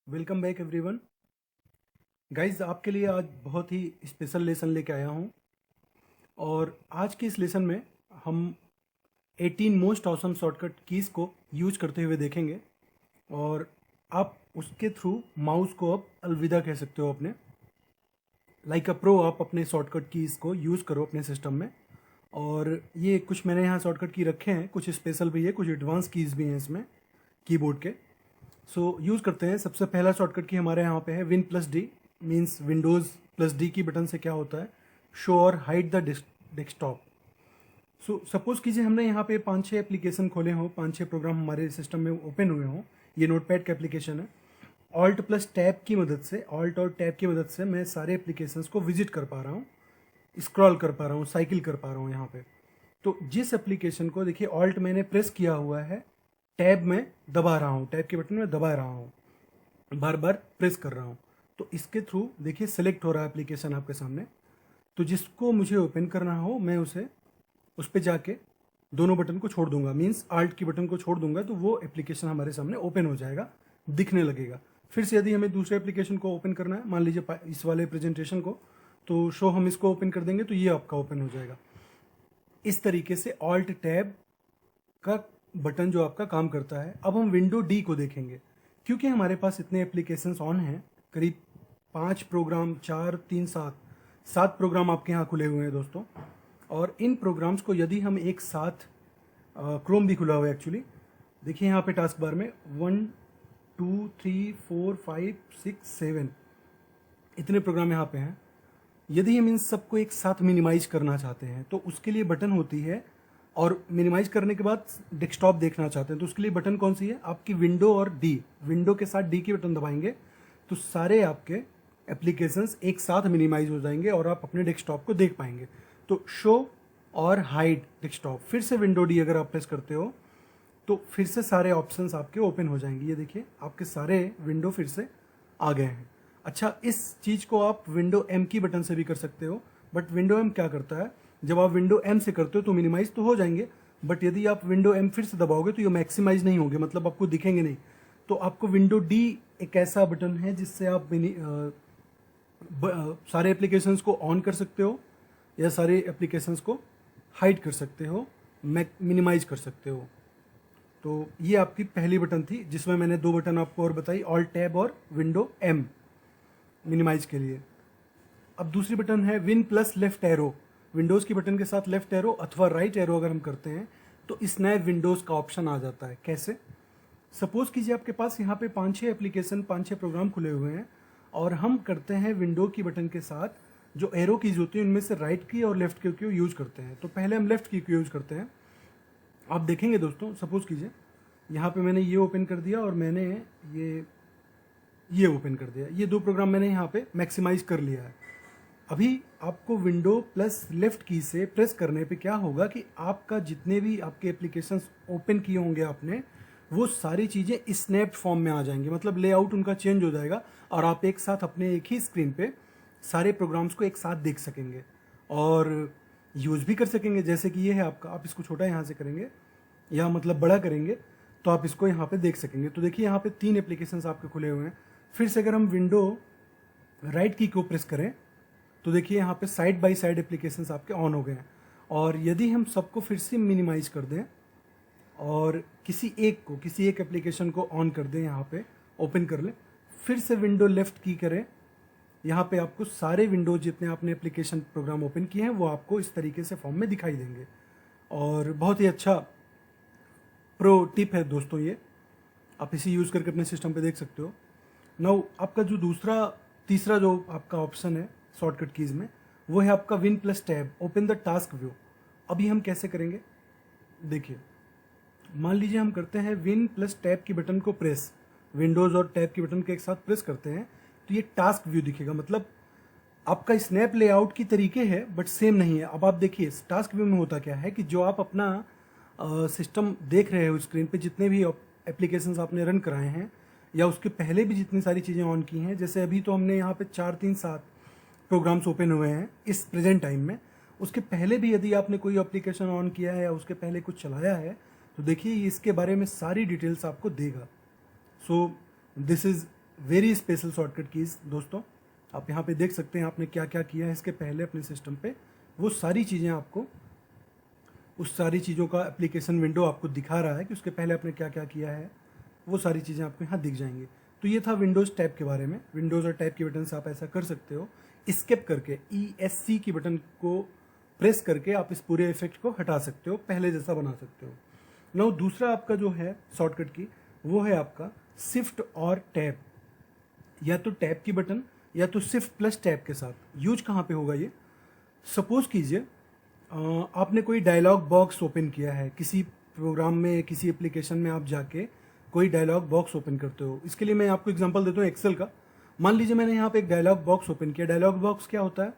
Welcome back everyone. Guys आपके लिए आज बहुत ही स्पेशल लेसन लेके आया हूँ और आज के इस लेसन में हम 18 मोस्ट ऑसम शॉर्टकट कीज़ को यूज करते हुए देखेंगे और आप उसके थ्रू माउस को अब अलविदा कह सकते हो अपने लाइक अ प्रो। आप अपने शॉर्टकट कीज़ को यूज़ करो अपने सिस्टम में। और ये कुछ मैंने यहाँ शॉर्टकट की रखे हैं, कुछ स्पेशल भी है, कुछ एडवांस कीज़ भी हैं इसमें कीबोर्ड के। सो यूज़ करते हैं। सबसे पहला शॉर्टकट की हमारे यहाँ पे है win plus D, means Windows plus D की बटन से क्या होता है, शो और hide the desktop. So suppose कीजिए हमने यहाँ पे 5-6 एप्लीकेशन खोले हों, 5-6 प्रोग्राम हमारे सिस्टम में ओपन हुए हों। ये नोटपैड का एप्लीकेशन है। ऑल्ट प्लस टैब की मदद से, ऑल्ट और टैब की मदद से मैं सारे एप्लीकेशंस को विजिट कर पा रहा हूँ, स्क्रॉल कर पा रहा हूँ, साइकिल कर पा रहा हूँ यहाँ पे। तो जिस एप्लीकेशन को देखिए ऑल्ट मैंने प्रेस किया हुआ है, टैब में दबा रहा हूँ, टैब के बटन में दबा रहा हूँ, बार बार प्रेस कर रहा हूँ, तो इसके थ्रू देखिए सेलेक्ट हो रहा है एप्लीकेशन आपके सामने। तो जिसको मुझे ओपन करना हो मैं उस पर जाके दोनों बटन को छोड़ दूंगा, मीन्स आल्ट की बटन को छोड़ दूंगा, तो वो एप्लीकेशन हमारे सामने ओपन हो जाएगा, दिखने लगेगा। फिर से यदि हमें दूसरे एप्लीकेशन को ओपन करना है, मान लीजिए इस वाले प्रेजेंटेशन को, तो शो हम इसको ओपन कर देंगे तो ये आपका ओपन हो जाएगा। इस तरीके से ऑल्ट टैब का बटन जो आपका काम करता है। अब हम विंडो डी को देखेंगे, क्योंकि हमारे पास इतने एप्लीकेशंस ऑन हैं, करीब 5 प्रोग्राम, 4, 3, 7 प्रोग्राम आपके यहाँ खुले हुए हैं दोस्तों। और इन प्रोग्राम्स को यदि हम एक साथ, क्रोम भी खुला हुआ है एक्चुअली, देखिए यहाँ पे टास्क बार में 1, 2, 3, 4, 5, 6, 7 इतने प्रोग्राम यहाँ पे हैं। यदि हम इन सबको एक साथ मिनिमाइज करना चाहते हैं तो उसके लिए बटन होती है, और मिनिमाइज करने के बाद डेस्कटॉप देखना चाहते हैं तो उसके लिए बटन कौन सी है आपकी, विंडो और डी। विंडो के साथ डी की बटन दबाएंगे तो सारे आपके एप्लीकेशंस एक साथ मिनिमाइज हो जाएंगे और आप अपने डेस्कटॉप को देख पाएंगे। तो शो और हाइड डेस्कटॉप, फिर से विंडो डी अगर आप प्रेस करते हो तो फिर से सारे ऑप्शंस आपके ओपन हो जाएंगे। ये देखिए आपके सारे विंडो फिर से आ गए हैं। अच्छा, इस चीज़ को आप विंडो एम की बटन से भी कर सकते हो, बट विंडो एम क्या करता है, जब आप विंडो एम से करते हो तो मिनिमाइज तो हो जाएंगे, बट यदि आप विंडो एम फिर से दबाओगे तो ये मैक्सिमाइज नहीं होंगे, मतलब आपको दिखेंगे नहीं। तो आपको विंडो डी एक ऐसा बटन है जिससे आप सारे एप्लीकेशंस को ऑन कर सकते हो या सारे एप्लीकेशंस को हाइड कर सकते हो, मिनिमाइज कर सकते हो। तो ये आपकी पहली बटन थी जिसमें मैंने 2 बटन आपको और बताई, ऑल्ट टैब और विंडो एम मिनिमाइज के लिए। अब दूसरी बटन है win plus left arrow. Windows की बटन के साथ लेफ्ट एरो अथवा राइट एरो अगर हम करते हैं तो स्नैप विंडोज़ का ऑप्शन आ जाता है। कैसे? सपोज कीजिए आपके पास यहाँ पे 5-6 एप्लीकेशन, 5-6 प्रोग्राम खुले हुए हैं और हम करते हैं विंडो की बटन के साथ जो एरो कीज होती है उनमें से राइट की और लेफ्ट की को यूज करते हैं। तो पहले हम लेफ्ट की को यूज करते हैं। आप देखेंगे दोस्तों, सपोज कीजिए यहाँ पे मैंने ये ओपन कर दिया और मैंने ये ओपन कर दिया, ये 2 प्रोग्राम मैंने यहाँ पे मैक्सिमाइज कर लिया है। अभी आपको विंडो प्लस लेफ्ट की से प्रेस करने पे क्या होगा कि आपका जितने भी आपके एप्लीकेशंस ओपन किए होंगे आपने, वो सारी चीज़ें स्नैप्ड फॉर्म में आ जाएंगी, मतलब लेआउट उनका चेंज हो जाएगा और आप एक साथ अपने एक ही स्क्रीन पे सारे प्रोग्राम्स को एक साथ देख सकेंगे और यूज़ भी कर सकेंगे। जैसे कि ये है आपका, आप इसको छोटा यहाँ से करेंगे या मतलब बड़ा करेंगे तो आप इसको यहाँ पे देख सकेंगे। तो देखिए यहाँ पे 3 एप्लीकेशंस आपके खुले हुए हैं। फिर से अगर हम विंडो राइट की को प्रेस करें तो देखिए यहाँ पे साइड बाय साइड एप्लीकेशंस आपके ऑन हो गए हैं। और यदि हम सबको फिर से मिनिमाइज कर दें और किसी एक एप्लीकेशन को ऑन कर दें, यहाँ पे ओपन कर लें, फिर से विंडो लेफ्ट की करें, यहाँ पे आपको सारे विंडोज जितने आपने एप्लीकेशन प्रोग्राम ओपन किए हैं वो आपको इस तरीके से फॉर्म में दिखाई देंगे। और बहुत ही अच्छा प्रो टिप है दोस्तों ये, आप इसे यूज़ करके अपने सिस्टम पे देख सकते हो। नाउ आपका जो तीसरा जो आपका ऑप्शन है शॉर्टकट कीज़ में, वो है आपका win plus tab, open the task view. अभी हम कैसे करेंगे देखिए, मान लीजिए हम करते हैं विन प्लस टैब की बटन को प्रेस, विंडोज़ और टैब की बटन के एक साथ प्रेस करते हैं तो ये टास्क व्यू दिखेगा। मतलब आपका स्नैप लेआउट की तरीके है बट सेम नहीं है। अब आप देखिए टास्क व्यू में होता क्या है कि जो आप अपना सिस्टम देख रहे हो स्क्रीन पे, जितने भी एप्लीकेशंस आपने रन कराए हैं या उसके पहले भी जितनी सारी चीज़ें ऑन की हैं, जैसे अभी तो हमने यहाँ पे 4, 3, 7 प्रोग्राम्स ओपन हुए हैं इस प्रेजेंट टाइम में, उसके पहले भी यदि आपने कोई एप्लीकेशन ऑन किया है या उसके पहले कुछ चलाया है तो देखिए इसके बारे में सारी डिटेल्स आपको देगा। So this is very special shortcut keys दोस्तों। आप यहाँ पे देख सकते हैं आपने क्या क्या किया है इसके पहले अपने सिस्टम पे, वो सारी चीज़ें आपको, उस सारी चीज़ों का एप्लीकेशन विंडो आपको दिखा रहा है कि उसके पहले आपने क्या क्या किया है, वो सारी चीज़ें आपको यहाँ दिख जाएंगी। तो ये था विंडोज़ टैब के बारे में। विंडोज़ और टैब के बटन से आप ऐसा कर सकते हो, स्किप करके ESC की बटन को प्रेस करके आप इस पूरे इफेक्ट को हटा सकते हो, पहले जैसा बना सकते हो। नाउ दूसरा आपका जो है शॉर्टकट की, वो है आपका शिफ्ट और टैब, या तो टैब की बटन या तो शिफ्ट प्लस टैब के साथ। यूज कहाँ पे होगा ये, सपोज कीजिए आपने कोई डायलॉग बॉक्स ओपन किया है किसी प्रोग्राम में, किसी एप्लीकेशन में आप जाके कोई डायलॉग बॉक्स ओपन करते हो। इसके लिए मैं आपको एग्जांपल देता हूँ एक्सेल का। मान लीजिए मैंने यहाँ पे एक डायलॉग बॉक्स ओपन किया। डायलॉग बॉक्स क्या होता है,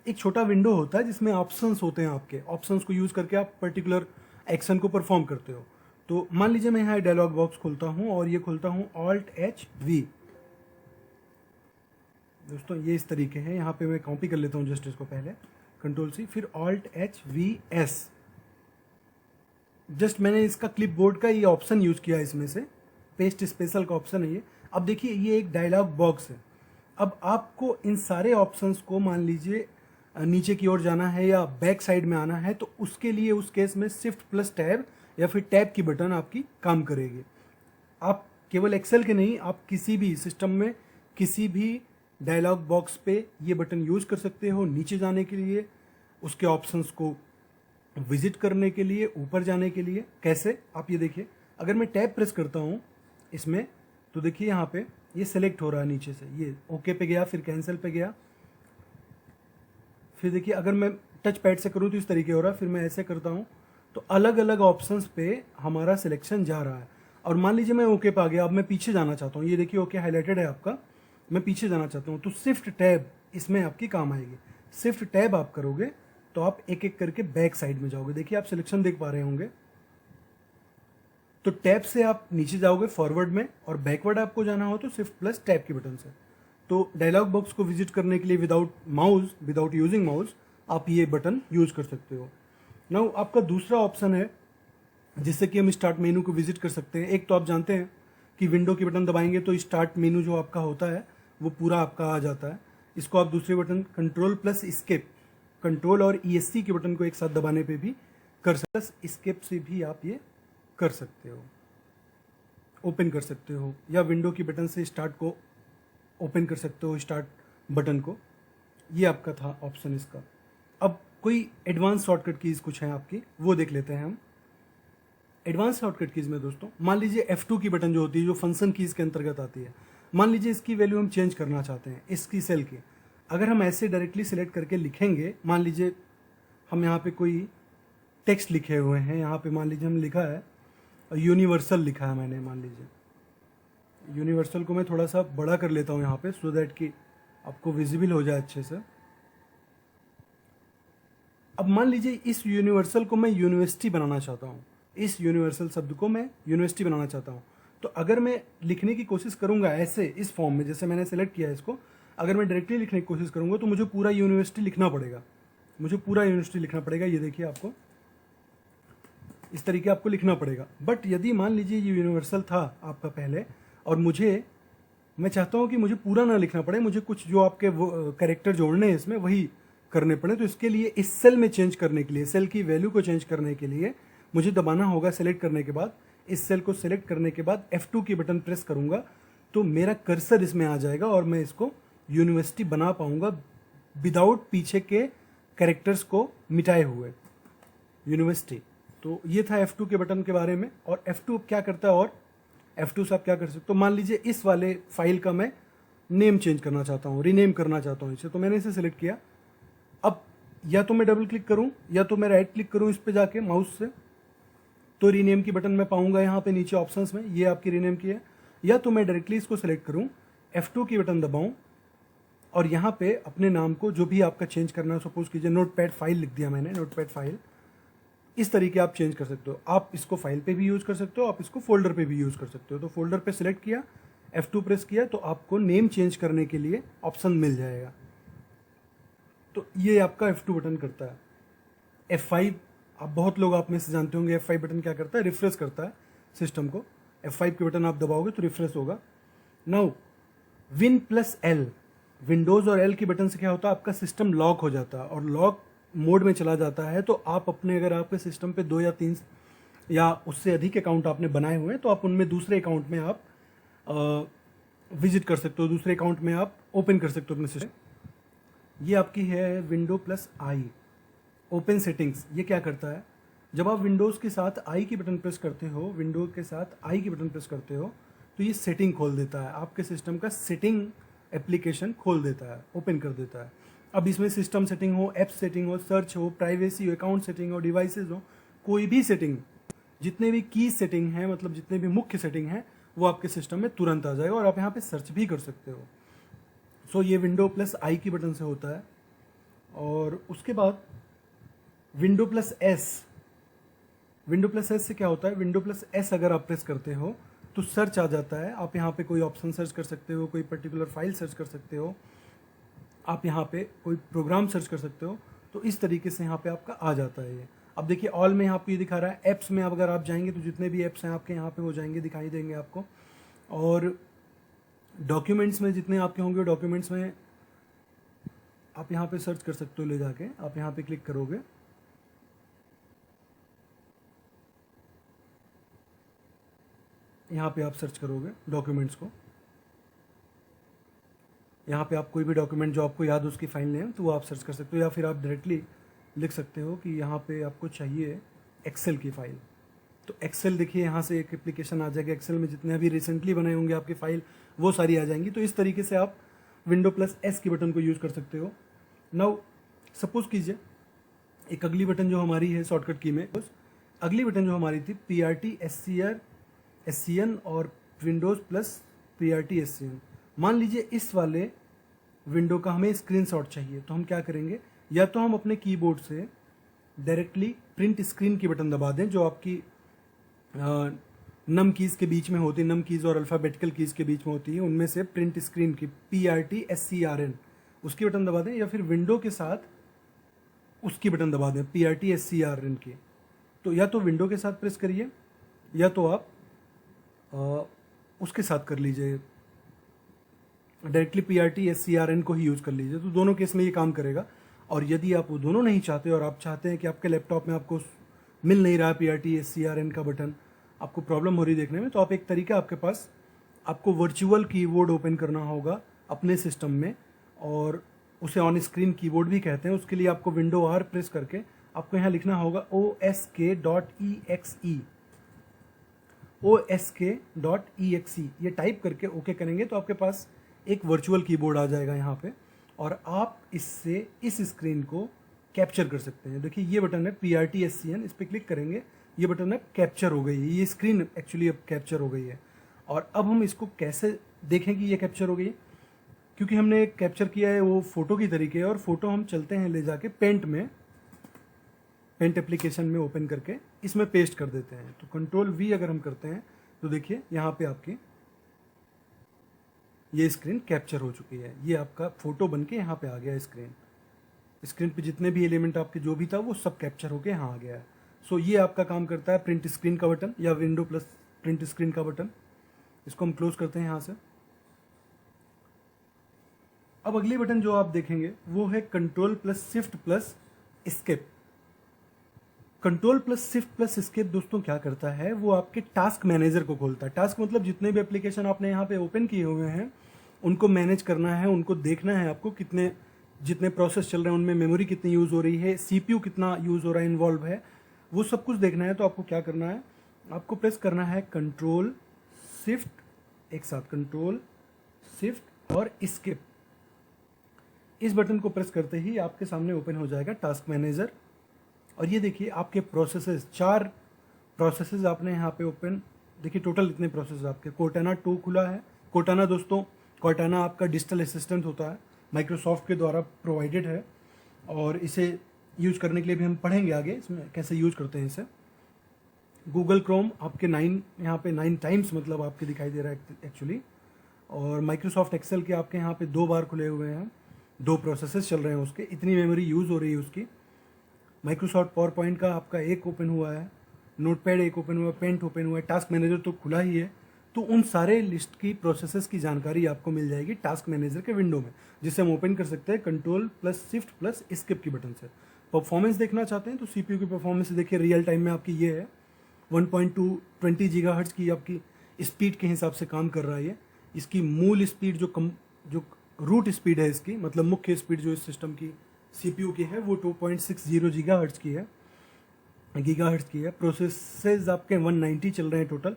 एक छोटा विंडो होता है जिसमें ऑप्शंस होते हैं। आपके ऑप्शंस को यूज करके आप पर्टिकुलर एक्शन को परफॉर्म करते हो। तो मान लीजिए मैं यहाँ डायलॉग बॉक्स खोलता हूँ और ये खोलता हूँ Alt+H+V। दोस्तों ये इस तरीके है, यहाँ पे मैं कॉपी कर लेता हूँ जस्ट इसको, पहले Ctrl+C फिर Alt+H+V+S। जस्ट मैंने इसका क्लिपबोर्ड का ये ऑप्शन यूज किया, इसमें से पेस्ट स्पेशल का ऑप्शन है ये। अब देखिए ये एक डायलॉग बॉक्स है। अब आपको इन सारे ऑप्शंस को मान लीजिए नीचे की ओर जाना है या बैक साइड में आना है, तो उसके लिए उस केस में शिफ्ट प्लस टैब या फिर टैब की बटन आपकी काम करेगी। आप केवल एक्सेल के नहीं, आप किसी भी सिस्टम में किसी भी डायलॉग बॉक्स पे ये बटन यूज कर सकते हो, नीचे जाने के लिए, उसके ऑप्शंस को विजिट करने के लिए, ऊपर जाने के लिए। कैसे, आप ये देखिए, अगर मैं टैब प्रेस करता हूँ इसमें, तो देखिए यहाँ पे ये सेलेक्ट हो रहा है नीचे से, ये ओके पे गया, फिर कैंसिल पे गया, फिर देखिए अगर मैं टच पैड से करूँ तो इस तरीके हो रहा है, फिर मैं ऐसे करता हूँ तो अलग अलग ऑप्शंस पे हमारा सिलेक्शन जा रहा है। और मान लीजिए मैं ओके पे आ गया, अब मैं पीछे जाना चाहता हूँ, ये देखिए ओके हाईलाइटेड है आपका, मैं पीछे जाना चाहता हूँ, तो शिफ्ट टैब इसमें आपकी काम आएगी। शिफ्ट टैब आप करोगे तो आप एक एक करके बैक साइड में जाओगे। देखिए आप सिलेक्शन देख पा रहे होंगे। तो टैब से आप नीचे जाओगे फॉरवर्ड में, और बैकवर्ड आपको जाना हो तो शिफ्ट प्लस टैब की बटन से। तो डायलॉग बॉक्स को विजिट करने के लिए विदाउट यूजिंग माउस आप ये बटन यूज कर सकते हो। नाउ आपका दूसरा ऑप्शन है जिससे कि हम स्टार्ट मेनू को विजिट कर सकते हैं। एक तो आप जानते हैं कि विंडो की बटन दबाएंगे तो स्टार्ट मेनू जो आपका होता है वो पूरा आपका आ जाता है। इसको आप दूसरे बटन Ctrl+Escape, कंट्रोल और ESC के बटन को एक साथ दबाने पे भी कर सकते हो। एस्केप से भी आप ये कर सकते हो, ओपन कर सकते हो, या विंडो की बटन से स्टार्ट को ओपन कर सकते हो, स्टार्ट बटन को। ये आपका था ऑप्शन इसका। अब कोई एडवांस शॉर्टकट कीज कुछ है आपकी, वो देख लेते हैं हम। एडवांस शॉर्टकट कीज में दोस्तों मान लीजिए F2 की बटन जो होती है, जो फंक्शन कीज के अंतर्गत आती है, मान लीजिए इसकी वैल्यू हम चेंज करना चाहते हैं, इसकी सेल की। अगर हम ऐसे डायरेक्टली सिलेक्ट करके लिखेंगे, मान लीजिए हम यहाँ पे कोई टेक्स्ट लिखे हुए हैं, यहाँ पे मान लीजिए हम लिखा है यूनिवर्सल, लिखा है मैंने, मान लीजिए यूनिवर्सल को मैं थोड़ा सा बड़ा कर लेता हूँ यहाँ पे, सो दैट कि आपको विजिबल हो जाए अच्छे से। अब मान लीजिए इस यूनिवर्सल को मैं यूनिवर्सिटी बनाना चाहता हूँ, इस यूनिवर्सल शब्द को मैं यूनिवर्सिटी बनाना चाहता हूँ। तो अगर मैं लिखने की कोशिश करूँगा ऐसे इस फॉर्म में, जैसे मैंने सेलेक्ट किया है इसको, अगर मैं डायरेक्टली लिखने की कोशिश करूँगा तो मुझे पूरा यूनिवर्सिटी लिखना पड़ेगा, मुझे पूरा यूनिवर्सिटी लिखना पड़ेगा। ये देखिए आपको इस तरीके आपको लिखना पड़ेगा। बट यदि मान लीजिए ये यूनिवर्सल था आपका पहले, और मैं चाहता हूँ कि मुझे पूरा ना लिखना पड़े, मुझे कुछ जो आपके कैरेक्टर जोड़ने हैं इसमें वही करने पड़े, तो इसके लिए इस सेल में चेंज करने के लिए, सेल की वैल्यू को चेंज करने के लिए मुझे दबाना होगा सेलेक्ट करने के बाद। इस सेल को सेलेक्ट करने के बाद F2 की बटन प्रेस करूंगा तो मेरा कर्सर इसमें आ जाएगा और मैं इसको यूनिवर्सिटी बना पाऊंगा विदाउट पीछे के कैरेक्टर्स को मिटाए हुए, यूनिवर्सिटी। तो ये था F2 के बटन के बारे में। और F2 क्या करता है, और F2 से आप क्या कर सकते हो, मान लीजिए इस वाले फाइल का मैं नेम चेंज करना चाहता हूँ, रीनेम करना चाहता हूँ इसे, तो मैंने इसे सिलेक्ट किया। अब या तो मैं डबल क्लिक करूँ या तो मैं राइट क्लिक करूँ इस पे जाके माउस से, तो रीनेम की बटन मैं पाऊंगा यहाँ पे नीचे ऑप्शंस में, ये आपकी रीनेम की है। या तो मैं डायरेक्टली इसको सेलेक्ट करूँ, F2 की बटन दबाऊँ और यहाँ पे अपने नाम को जो भी आपका चेंज करना है, सपोज कीजिए नोटपैड फाइल लिख दिया मैंने, नोटपैड फाइल, इस तरीके आप चेंज कर सकते हो। आप इसको फाइल पे भी यूज कर सकते हो, आप इसको फोल्डर पे भी यूज कर सकते हो। तो फोल्डर पे सिलेक्ट किया, F2 प्रेस किया, तो आपको नेम चेंज करने के लिए ऑप्शन मिल जाएगा। तो ये आपका F2 बटन करता है। F5, आप बहुत लोग आप में से जानते होंगे F5 बटन क्या करता है, रिफ्रेश करता है सिस्टम को। F5 के बटन आप दबाओगे तो रिफ्रेश होगा। Now win plus L, Windows और एल की बटन से क्या होता है, आपका सिस्टम लॉक हो जाता है और लॉक मोड में चला जाता है। तो आप अपने, अगर आपके सिस्टम पे 2 या 3 या उससे अधिक अकाउंट आपने बनाए हुए हैं तो आप उनमें दूसरे अकाउंट में आप विजिट कर सकते हो, दूसरे अकाउंट में आप ओपन कर सकते हो अपने सिस्टम। ये आपकी है window plus I open settings. ये क्या करता है, जब आप विंडोज़ के साथ आई की बटन प्रेस करते हो, विंडो के साथ आई की बटन प्रेस करते हो तो ये सेटिंग खोल देता है, आपके सिस्टम का सेटिंग एप्लीकेशन खोल देता है, ओपन कर देता है। अब इसमें सिस्टम सेटिंग हो, ऐप सेटिंग हो, सर्च हो, प्राइवेसी हो, अकाउंट सेटिंग हो, डिवाइसेज हो, कोई भी सेटिंग, जितने भी की सेटिंग है, मतलब जितने भी मुख्य सेटिंग है, वो आपके सिस्टम में तुरंत आ जाएगा और आप यहाँ पे सर्च भी कर सकते हो। सो ये विंडो प्लस आई की बटन से होता है। और उसके बाद window plus S, window plus S से क्या होता है, विंडो प्लस एस अगर आप प्रेस करते हो तो सर्च आ जाता है। आप यहाँ पे कोई ऑप्शन सर्च कर सकते हो, कोई पर्टिकुलर फाइल सर्च कर सकते हो, आप यहाँ पे कोई प्रोग्राम सर्च कर सकते हो। तो इस तरीके से यहाँ पे आपका आ जाता है ये। अब देखिए ऑल में यहाँ पे ये दिखा रहा है, ऐप्स में अगर आप जाएंगे तो जितने भी ऐप्स हैं आपके यहाँ पे हो जाएंगे, दिखाई देंगे आपको। और डॉक्यूमेंट्स में जितने आपके होंगे, डॉक्यूमेंट्स में आप यहाँ पे सर्च कर सकते हो, ले जाके आप यहाँ पे क्लिक करोगे, यहाँ पे आप सर्च करोगे डॉक्यूमेंट्स को, यहाँ पे आप कोई भी डॉक्यूमेंट जो आपको याद हो उसकी फाइल नेम, तो वो आप सर्च कर सकते हो। या फिर आप डायरेक्टली लिख सकते हो कि यहाँ पे आपको चाहिए एक्सेल की फ़ाइल, तो एक्सेल देखिए यहाँ से एक एप्लीकेशन आ जाएगा, एक्सेल में जितने अभी रिसेंटली बनाए होंगे आपकी फ़ाइल वो सारी आ जाएंगी। तो इस तरीके से आप विंडो प्लस एस की बटन को यूज़ कर सकते हो। नाउ सपोज कीजिए एक अगली बटन जो हमारी है शॉर्टकट की में, अगली बटन जो हमारी थी PRT SCN और विंडोज़ प्लस PRT SCN। मान लीजिए इस वाले विंडो का हमें स्क्रीनशॉट चाहिए, तो हम क्या करेंगे, या तो हम अपने कीबोर्ड से डायरेक्टली प्रिंट स्क्रीन की बटन दबा दें, जो आपकी नम कीज़ के बीच में होती है, नम कीज़ और अल्फ़ाबेटिकल कीज़ के बीच में होती है, उनमें से प्रिंट स्क्रीन की PRT SCRN उसकी बटन दबा दें, या फिर विंडो के साथ उसकी बटन दबा दें PRT SCRN की। तो या तो विंडो के साथ प्रेस करिए या तो आप उसके साथ कर लीजिए, डायरेक्टली PRT SCRN को ही यूज़ कर लीजिए। तो दोनों केस में ये काम करेगा। और यदि आप वो दोनों नहीं चाहते और आप चाहते हैं कि आपके लैपटॉप में आपको मिल नहीं रहा PRT SCRN का बटन, आपको प्रॉब्लम हो रही देखने में, तो आप एक तरीका आपके पास, आपको वर्चुअल कीबोर्ड ओपन करना होगा अपने सिस्टम में, और उसे ऑन स्क्रीन कीबोर्ड भी कहते हैं। उसके लिए आपको विंडो R प्रेस करके आपको यहाँ लिखना होगा osk.exe ये टाइप करके ओके करेंगे तो आपके पास एक वर्चुअल कीबोर्ड आ जाएगा यहाँ पे, और आप इससे इस स्क्रीन को कैप्चर कर सकते हैं। देखिए ये बटन है PRT SCN, इस पर क्लिक करेंगे, ये बटन है कैप्चर हो गई है, ये स्क्रीन एक्चुअली अब कैप्चर हो गई है। और अब हम इसको कैसे देखें कि ये कैप्चर हो गई है, क्योंकि हमने कैप्चर किया है वो फ़ोटो की तरीके, और फोटो हम चलते हैं ले जाके पेंट में, पेंट एप्लीकेशन में ओपन करके इसमें पेस्ट कर देते हैं। तो Ctrl+V अगर हम करते हैं तो देखिए यहाँ पे आपकी ये स्क्रीन कैप्चर हो चुकी है, ये आपका फोटो बन के यहाँ पे आ गया स्क्रीन पे जितने भी एलिमेंट आपके जो भी था वो सब कैप्चर होके यहाँ आ गया है। सो ये आपका काम करता है प्रिंट स्क्रीन का बटन या विंडो प्लस प्रिंट स्क्रीन का बटन। इसको हम क्लोज करते हैं यहाँ से। अब अगली बटन जो आप देखेंगे वो है Ctrl+Shift+Escape। Ctrl+Shift+Escape दोस्तों क्या करता है, वो आपके टास्क मैनेजर को खोलता है। टास्क मतलब जितने भी एप्लीकेशन आपने यहाँ पे ओपन किए हुए हैं उनको मैनेज करना है, उनको देखना है आपको, कितने जितने प्रोसेस चल रहे हैं उनमें मेमोरी कितनी यूज़ हो रही है, CPU कितना यूज़ हो रहा है, इन्वॉल्व है, वो सब कुछ देखना है। तो आपको क्या करना है, आपको प्रेस करना है Ctrl+Shift एक साथ, Ctrl+Shift और Escape। इस बटन को प्रेस करते ही आपके सामने ओपन हो जाएगा टास्क मैनेजर। और ये देखिए आपके प्रोसेसेस, 4 प्रोसेसेस आपने यहाँ पे ओपन, देखिए टोटल इतने प्रोसेस आपके। Cortana 2 खुला है। Cortana दोस्तों, Cortana आपका डिजिटल असिस्टेंट होता है, माइक्रोसॉफ्ट के द्वारा प्रोवाइडेड है, और इसे यूज करने के लिए भी हम पढ़ेंगे आगे इसमें कैसे यूज करते हैं इसे। गूगल क्रोम आपके 9 यहाँ पे 9 टाइम्स मतलब आपके दिखाई दे रहा है एक्चुअली। और माइक्रोसॉफ्ट एक्सेल के आपके यहाँ पे 2 बार खुले हुए हैं, 2 प्रोसेसेस चल रहे हैं उसके, इतनी मेमोरी यूज़ हो रही है उसकी। माइक्रोसॉफ्ट पावर पॉइंट का आपका एक ओपन हुआ है, नोटपैड एक ओपन हुआ है, पेंट ओपन हुआ है, टास्क मैनेजर तो खुला ही है। तो उन सारे लिस्ट की प्रोसेसेस की जानकारी आपको मिल जाएगी टास्क मैनेजर के विंडो में, जिसे हम ओपन कर सकते हैं control plus shift plus escape की बटन से। परफॉर्मेंस देखना चाहते हैं तो सीपीयू की परफॉर्मेंस देखिए रियल टाइम में आपकी ये है 1.2 गीगाहर्ट्ज़ की आपकी स्पीड के हिसाब से काम कर रहा है ये। इसकी मूल स्पीड जो रूट स्पीड है इसकी, मतलब मुख्य स्पीड जो इस सिस्टम की सीपीयू की है वो 2.60 गीगाहर्ट्ज़ की है। प्रोसेसेस आपके 190 चल रहे हैं टोटल।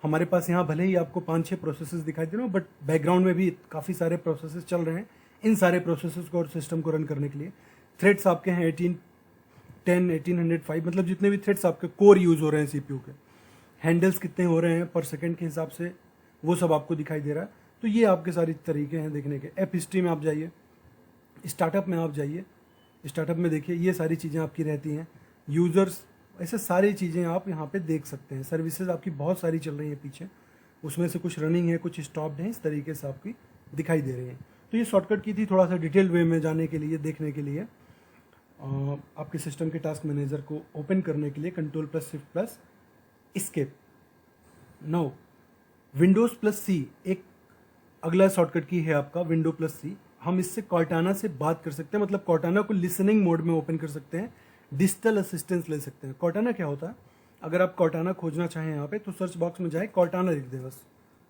हमारे पास यहाँ भले ही आपको 5-6 प्रोसेसेस दिखाई दे रहे हो, बट बैकग्राउंड में भी काफ़ी सारे प्रोसेसेस चल रहे हैं इन सारे प्रोसेसेस को और सिस्टम को रन करने के लिए। थ्रेड्स आपके हैं 1810, 1805, मतलब जितने भी थ्रेड्स आपके कोर यूज़ हो रहे हैं सीपीयू के। हैंडल्स कितने हो रहे हैं पर सेकंड के हिसाब से वो सब आपको दिखाई दे रहा है। तो ये आपके सारे तरीके हैं देखने के। ऐप हिस्ट्री में आप जाइए, स्टार्टअप में आप जाइए, स्टार्टअप में देखिए ये सारी चीज़ें आपकी रहती हैं। यूज़र्स, ऐसे सारी चीज़ें आप यहाँ पे देख सकते हैं। सर्विसेज आपकी बहुत सारी चल रही हैं पीछे, उसमें से कुछ रनिंग है, कुछ स्टॉप्ड हैं, इस तरीके से आपकी दिखाई दे रही हैं। तो ये शॉर्टकट की थी थोड़ा सा डिटेल वे में जाने के लिए, देखने के लिए, आपके सिस्टम के टास्क मैनेजर को ओपन करने के लिए control plus shift plus escape. Now Windows plus C एक अगला शॉर्टकट की है आपका, विंडो प्लस सी। हम इससे कॉर्टाना से बात कर सकते हैं, मतलब कॉर्टाना को लिसनिंग मोड में ओपन कर सकते हैं, डिजिटल असिस्टेंस ले सकते हैं। कॉर्टाना क्या होता है, अगर आप कॉर्टाना खोजना चाहें यहाँ पे तो सर्च बॉक्स में जाए, कॉर्टाना लिख दें, बस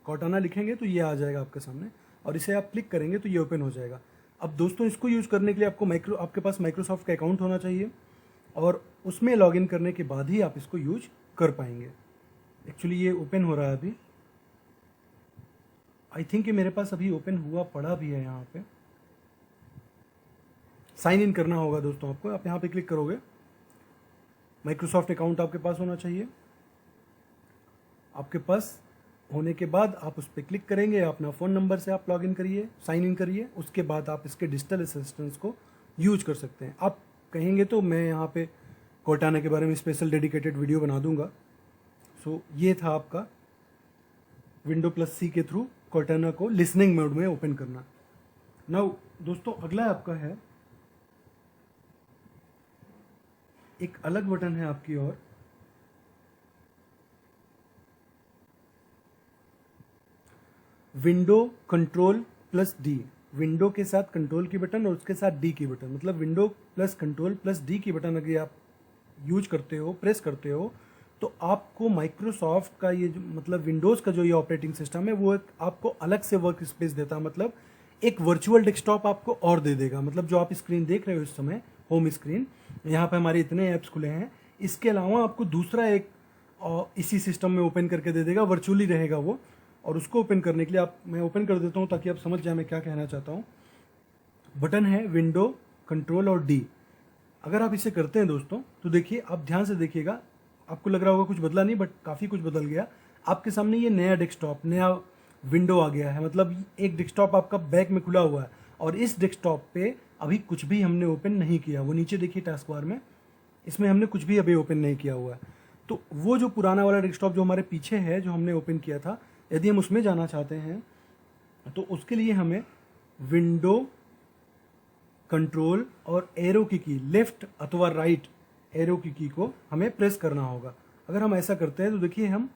कॉर्टाना लिखेंगे तो ये आ जाएगा आपके सामने, और इसे आप क्लिक करेंगे तो ये ओपन हो जाएगा। अब दोस्तों इसको यूज़ करने के लिए आपके पास माइक्रोसॉफ्ट का अकाउंट होना चाहिए, और उसमें लॉगिन करने के बाद ही आप इसको यूज कर पाएंगे। एक्चुअली ये ओपन हो रहा है अभी, आई थिंक ये मेरे पास अभी ओपन हुआ पड़ा भी है। यहाँ पे साइन इन करना होगा दोस्तों आपको। आप यहाँ पे क्लिक करोगे, माइक्रोसॉफ्ट अकाउंट आपके पास होना चाहिए। आपके पास होने के बाद आप उस पर क्लिक करेंगे, अपना फ़ोन नंबर से आप लॉगिन करिए, साइन इन करिए, उसके बाद आप इसके डिजिटल असिस्टेंस को यूज कर सकते हैं। आप कहेंगे तो मैं यहाँ पे कॉर्टाना के बारे में स्पेशल डेडिकेटेड वीडियो बना दूंगा। सो ये था आपका विंडो प्लस सी के थ्रू कॉर्टाना को लिसनिंग मोड में ओपन करना। नाउ दोस्तों अगला आपका है, एक अलग बटन है आपकी और, window control plus D. Window के साथ कंट्रोल की बटन और उसके साथ डी की बटन, मतलब window plus control plus D की बटन अगर आप यूज करते हो, प्रेस करते हो, तो आपको माइक्रोसॉफ्ट का ये मतलब विंडोज़ का जो ये ऑपरेटिंग सिस्टम है वो एक आपको अलग से वर्क स्पेस देता है, मतलब एक वर्चुअल डेस्कटॉप आपको और दे देगा। मतलब जो आप स्क्रीन देख रहे हो इस समय, होम स्क्रीन, यहाँ पे हमारे इतने ऐप्स खुले हैं, इसके अलावा आपको दूसरा एक इसी सिस्टम में ओपन करके दे देगा, वर्चुअली रहेगा वो। और उसको ओपन करने के लिए मैं ओपन कर देता हूँ ताकि आप समझ जाए मैं क्या कहना चाहता हूँ। बटन है विंडो, कंट्रोल और डी। अगर आप इसे करते हैं दोस्तों तो देखिए, आप ध्यान से देखिएगा, आपको लग रहा होगा कुछ बदला नहीं, बट काफ़ी कुछ बदल गया। आपके सामने ये नया डेस्कटॉप, नया विंडो आ गया है, मतलब एक डेस्कटॉप आपका बैक में खुला हुआ है, और इस डेस्कटॉप पे अभी कुछ भी हमने ओपन नहीं किया। वो नीचे देखिए टास्क बार में, इसमें हमने कुछ भी अभी ओपन नहीं किया हुआ है। तो वो जो पुराना वाला डेस्कटॉप जो हमारे पीछे है, जो हमने ओपन किया था, यदि हम उसमें जाना चाहते हैं तो उसके लिए हमें विंडो, कंट्रोल और एरो की लेफ्ट अथवा राइट एरो की को हमें प्रेस करना होगा। अगर हम ऐसा करते हैं तो देखिए हम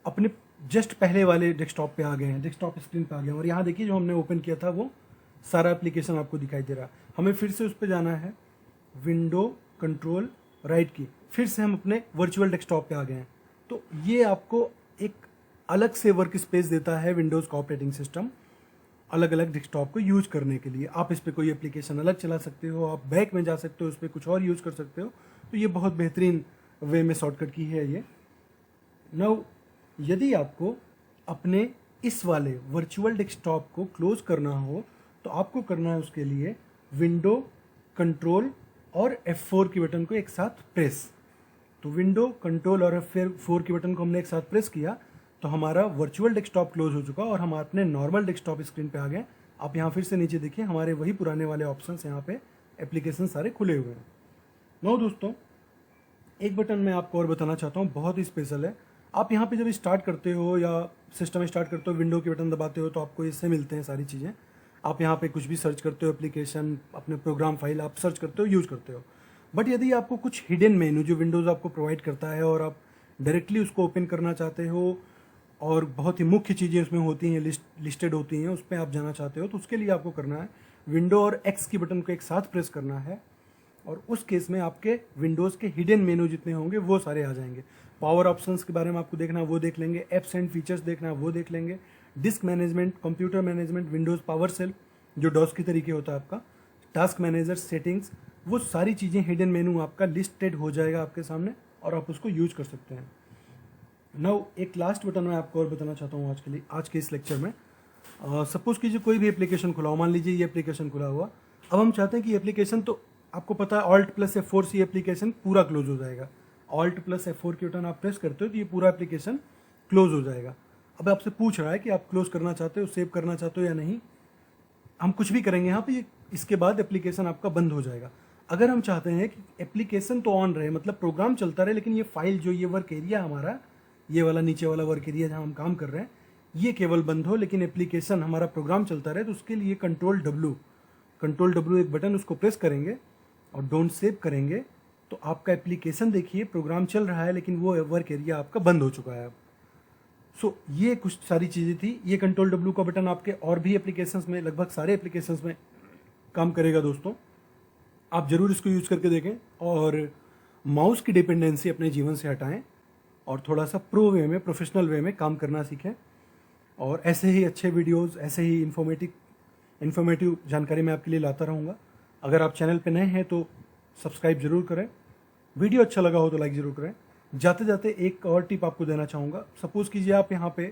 अपने जस्ट पहले वाले डेस्कटॉप पे आ गए हैं, डेस्कटॉप स्क्रीन पे आ गए हैं, और यहाँ देखिए जो हमने ओपन किया था वो सारा एप्लीकेशन आपको दिखाई दे रहा है। हमें फिर से उस पर जाना है, विंडो, कंट्रोल, राइट की, फिर से हम अपने वर्चुअल डेस्कटॉप पे आ गए हैं। तो ये आपको एक अलग से वर्क स्पेस देता है विंडोज़ का ऑपरेटिंग सिस्टम, अलग अलग डेस्कटॉप को यूज करने के लिए। आप इस पर कोई एप्लीकेशन अलग चला सकते हो, आप बैक में जा सकते हो, उस पर कुछ और यूज़ कर सकते हो। तो ये बहुत बेहतरीन वे में शॉर्टकट की है ये। नाउ यदि आपको अपने इस वाले वर्चुअल डेस्कटॉप को क्लोज करना हो तो आपको करना है उसके लिए विंडो, कंट्रोल और F4 की बटन को एक साथ प्रेस। तो विंडो, कंट्रोल और F4 की बटन को हमने एक साथ प्रेस किया तो हमारा वर्चुअल डेस्कटॉप क्लोज हो चुका और हम अपने नॉर्मल डेस्कटॉप स्क्रीन पे आ गए। आप यहाँ फिर से नीचे देखिए, हमारे वही पुराने वाले ऑप्शंस यहाँ पे एप्लीकेशन सारे खुले हुए हैं। नो दोस्तों, एक बटन मैं आपको और बताना चाहता हूँ, बहुत ही स्पेशल है। आप यहाँ पे जब स्टार्ट करते हो या सिस्टम स्टार्ट करते हो, विंडो की बटन दबाते हो तो आपको इससे मिलते हैं सारी चीज़ें। आप यहाँ पे कुछ भी सर्च करते हो, एप्लीकेशन, अपने प्रोग्राम फाइल आप सर्च करते हो, यूज करते हो। बट यदि आपको कुछ हिडन मेनू जो विंडोज़ आपको प्रोवाइड करता है और आप डायरेक्टली उसको ओपन करना चाहते हो और बहुत ही मुख्य चीज़ें उसमें होती हैं, लिस्टेड होती हैं, उस पर आप जाना चाहते हो तो उसके लिए आपको करना है विंडो और एक्स की बटन को एक साथ प्रेस करना है, और उस केस में आपके विंडोज़ के हिडन मेनू जितने होंगे वो सारे आ जाएंगे। पावर ऑप्शंस के बारे में आपको देखना है वो देख लेंगे, एप्स एंड फीचर्स देखना है वो देख लेंगे, disk management, computer management, Windows PowerShell जो डॉस की तरीके होता है आपका, टास्क मैनेजर, सेटिंग्स, वो सारी चीज़ें हिडन मेनू आपका लिस्टेड हो जाएगा आपके सामने और आप उसको यूज कर सकते हैं। नाउ एक लास्ट बटन मैं आपको और बताना चाहता हूँ आज के लिए, आज के इस लेक्चर में। सपोज कीजिए कोई भी एप्लीकेशन खुला हो, मान लीजिए ये एप्लीकेशन खुला हुआ, अब हम चाहते हैं कि एप्लीकेशन, तो आपको पता है ऑल्ट प्लस F4 से एप्लीकेशन पूरा क्लोज हो जाएगा। ऑल्ट प्लस F4 की बटन आप प्रेस करते हो तो ये पूरा एप्लीकेशन क्लोज हो जाएगा। अब आपसे पूछ रहा है कि आप क्लोज करना चाहते हो, सेव करना चाहते हो या नहीं। हम कुछ भी करेंगे यहाँ पे, इसके बाद एप्लीकेशन आपका बंद हो जाएगा। अगर हम चाहते हैं कि एप्लीकेशन तो ऑन रहे, मतलब प्रोग्राम चलता रहे, लेकिन ये फाइल जो ये वर्क एरिया हमारा, ये वाला नीचे वाला वर्क एरिया जहाँ हम काम कर रहे हैं, ये केवल बंद हो लेकिन एप्लीकेशन हमारा प्रोग्राम चलता रहे, तो उसके लिए कंट्रोल डब्ल्यू एक बटन, उसको प्रेस करेंगे और डोंट सेव करेंगे तो आपका एप्लीकेशन देखिए प्रोग्राम चल रहा है लेकिन वो वर्क एरिया आपका बंद हो चुका है अब। सो ये कुछ सारी चीज़ें थी। ये कंट्रोल डब्ल्यू का बटन आपके और भी एप्लीकेशंस में, लगभग सारे एप्लीकेशंस में काम करेगा दोस्तों। आप ज़रूर इसको यूज़ करके देखें और माउस की डिपेंडेंसी अपने जीवन से हटाएं और थोड़ा सा प्रो वे में, प्रोफेशनल वे में काम करना सीखें। और ऐसे ही अच्छे वीडियोस, ऐसे ही इन्फॉर्मेटिव जानकारी मैं आपके लिए लाता रहूँगा। अगर आप चैनल पे नए हैं तो सब्सक्राइब जरूर करें, वीडियो अच्छा लगा हो तो लाइक ज़रूर करें। जाते जाते एक और टिप आपको देना चाहूँगा। सपोज़ कीजिए आप यहाँ पे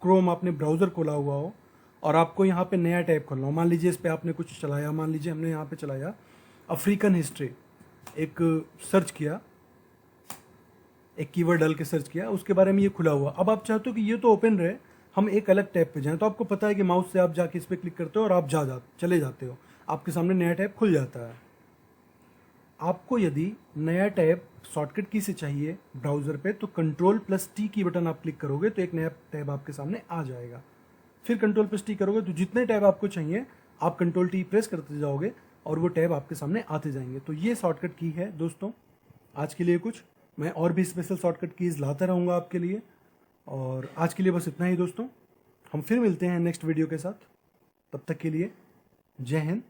क्रोम, आपने ब्राउज़र खोला हुआ हो और आपको यहाँ पे नया टैब खोलना हो। मान लीजिए इस पर आपने कुछ चलाया, मान लीजिए हमने यहाँ पे चलाया अफ्रीकन हिस्ट्री, एक सर्च किया, एक कीवर्ड डाल के सर्च किया, उसके बारे में ये खुला हुआ। अब आप चाहते हो कि ये तो ओपन रहे, हम एक अलग टैब पे जाएं, तो आपको पता है कि माउस से आप जाके इस पर क्लिक करते हो और आप चले जाते हो, आपके सामने नया टैब खुल जाता है। आपको यदि नया टैब शॉर्टकट की से चाहिए ब्राउज़र पे तो कंट्रोल प्लस टी की बटन आप क्लिक करोगे तो एक नया टैब आपके सामने आ जाएगा। फिर कंट्रोल प्लस टी करोगे तो जितने टैब आपको चाहिए आप कंट्रोल टी प्रेस करते जाओगे और वो टैब आपके सामने आते जाएंगे। तो ये शॉर्टकट की है दोस्तों आज के लिए कुछ। मैं और भी स्पेशल शॉर्टकट कीज़ लाता रहूँगा आपके लिए, और आज के लिए बस इतना ही दोस्तों। हम फिर मिलते हैं नेक्स्ट वीडियो के साथ, तब तक के लिए जय हिंद,